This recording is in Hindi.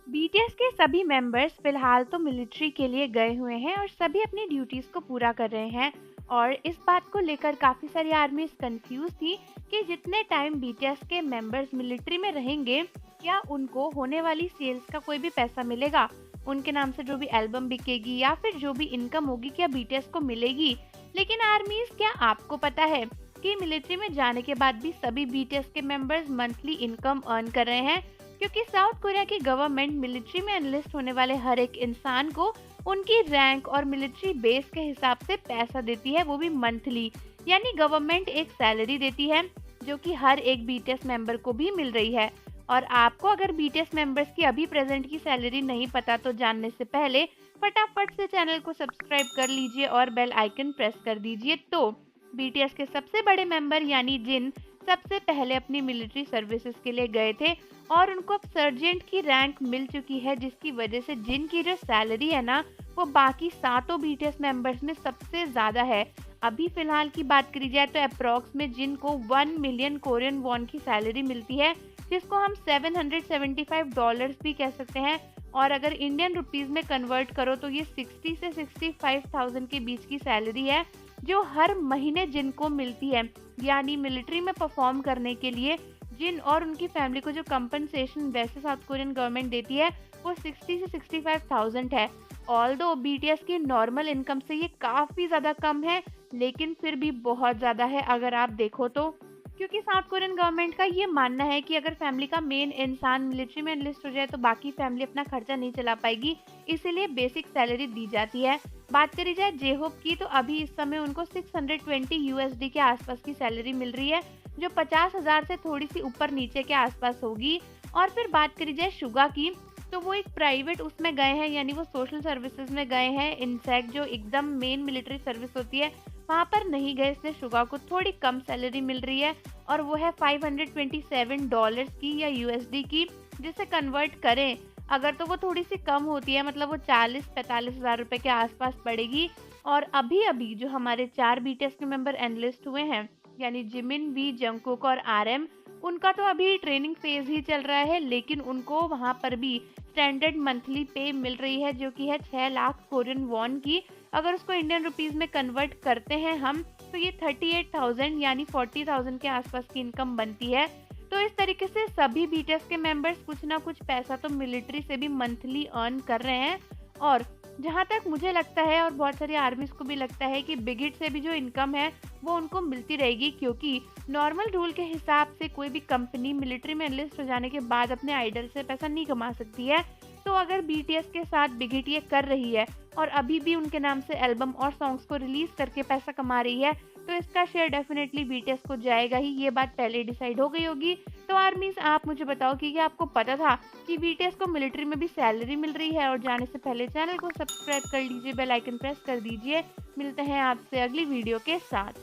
बीटीएस के सभी मेंबर्स फिलहाल तो मिलिट्री के लिए गए हुए हैं और सभी अपनी ड्यूटीज को पूरा कर रहे हैं। और इस बात को लेकर काफी सारी आर्मीज कंफ्यूज थी कि जितने टाइम बीटीएस के मेंबर्स मिलिट्री में रहेंगे, क्या उनको होने वाली सेल्स का कोई भी पैसा मिलेगा, उनके नाम से जो भी एल्बम बिकेगी या फिर जो भी इनकम होगी क्या बीटीएस को मिलेगी। लेकिन आर्मीज, क्या आपको पता है कि मिलिट्री में जाने के बाद भी सभी बीटीएस के मेंबर्स मंथली इनकम अर्न कर रहे हैं, क्योंकि साउथ कोरिया की गवर्नमेंट मिलिट्री में एनलिस्ट होने वाले हर एक इंसान को उनकी रैंक और मिलिट्री बेस के हिसाब से पैसा देती है, वो भी मंथली। यानी गवर्नमेंट एक सैलरी देती है जो कि हर एक बीटीएस मेंबर को भी मिल रही है। और आपको अगर बीटीएस मेंबर्स की अभी प्रेजेंट की सैलरी नहीं पता तो जानने से पहले फटाफट से चैनल को सब्सक्राइब कर लीजिए और बेल आइकन प्रेस कर दीजिए। तो बीटीएस के सबसे बड़े मेंबर यानी जिन सबसे पहले अपनी मिलिट्री सर्विसेज के लिए गए थे और उनको अब सर्जेंट की रैंक मिल चुकी है, जिसकी वजह से जिन की जो सैलरी है ना वो बाकी सातों बीटीएस मेंबर्स में सबसे ज्यादा है। अभी फिलहाल की बात करी जाए तो अप्रॉक्स में जिन को 1 मिलियन कोरियन वॉन की सैलरी मिलती है, जिसको हम $775 भी कह सकते हैं। और अगर इंडियन रुपीज में कन्वर्ट करो तो ये 60 से 65,000 के बीच की सैलरी है जो हर महीने जिनको मिलती है। यानी मिलिट्री में परफॉर्म करने के लिए जिन और उनकी फैमिली को जो कंपनसेशन वैसे साउथ कोरियन गवर्नमेंट देती है वो 60 से 65,000 है। ऑल्दो बीटीएस की नॉर्मल इनकम से ये काफ़ी ज़्यादा कम है, लेकिन फिर भी बहुत ज़्यादा है अगर आप देखो तो। क्योंकि साउथ कोरियन गवर्नमेंट का ये मानना है कि अगर फैमिली का मेन इंसान मिलिट्री में एनलिस्ट हो जाए तो बाकी फैमिली अपना खर्चा नहीं चला पाएगी, इसीलिए बेसिक सैलरी दी जाती है। बात करी जाए जेहोप की तो अभी इस समय उनको 620 यूएसडी के आसपास की सैलरी मिल रही है, जो 50,000 से थोड़ी सी ऊपर नीचे के आसपास होगी। और फिर बात करी जाए शुगा की तो वो एक प्राइवेट उसमें गए हैं, यानी वो सोशल सर्विसेज में गए हैं। इनफैक्ट जो एकदम मेन मिलिट्री सर्विस होती है वहाँ पर नहीं गए, इसलिए शुगा को थोड़ी कम सैलरी मिल रही है और वो है $527 की या यूएसडी की, जिसे कन्वर्ट करें अगर तो वो थोड़ी सी कम होती है, मतलब वो 40-45 हज़ार रुपए के आसपास पड़ेगी। और अभी अभी जो हमारे 4 बीटीएस के मेंबर एनलिस्ट हुए हैं यानी जिमिन, वी, जंगकुक और आरएम, उनका तो अभी ट्रेनिंग फेज ही चल रहा है, लेकिन उनको वहाँ पर भी स्टैंडर्ड मंथली पे मिल रही है जो कि है 6 लाख कोरियन वॉन की। अगर उसको इंडियन रुपीस में कन्वर्ट करते हैं हम तो ये 38,000 यानी 40,000 के आसपास की इनकम बनती है। तो इस तरीके से सभी बीटीएस के मेंबर्स कुछ ना कुछ पैसा तो मिलिट्री से भी मंथली अर्न कर रहे हैं। और जहाँ तक मुझे लगता है और बहुत सारी आर्मीज को भी लगता है कि बिगिट से भी जो इनकम है वो उनको मिलती रहेगी, क्योंकि नॉर्मल रूल के हिसाब से कोई भी कंपनी मिलिट्री में एनलिस्ट हो जाने के बाद अपने आइडल से पैसा नहीं कमा सकती है। तो अगर बीटीएस के साथ बिगिट ये कर रही है और अभी भी उनके नाम से एल्बम और सॉन्ग्स को रिलीज करके पैसा कमा रही है तो इसका शेयर डेफिनेटली बीटीएस को जाएगा ही, ये बात पहले डिसाइड हो गई होगी। तो आर्मीज, आप मुझे बताओ कि क्या आपको पता था कि बीटीएस को मिलिट्री में भी सैलरी मिल रही है। और जाने से पहले चैनल को सब्सक्राइब कर लीजिए, बेल आइकन प्रेस कर दीजिए। मिलते हैं आपसे अगली वीडियो के साथ।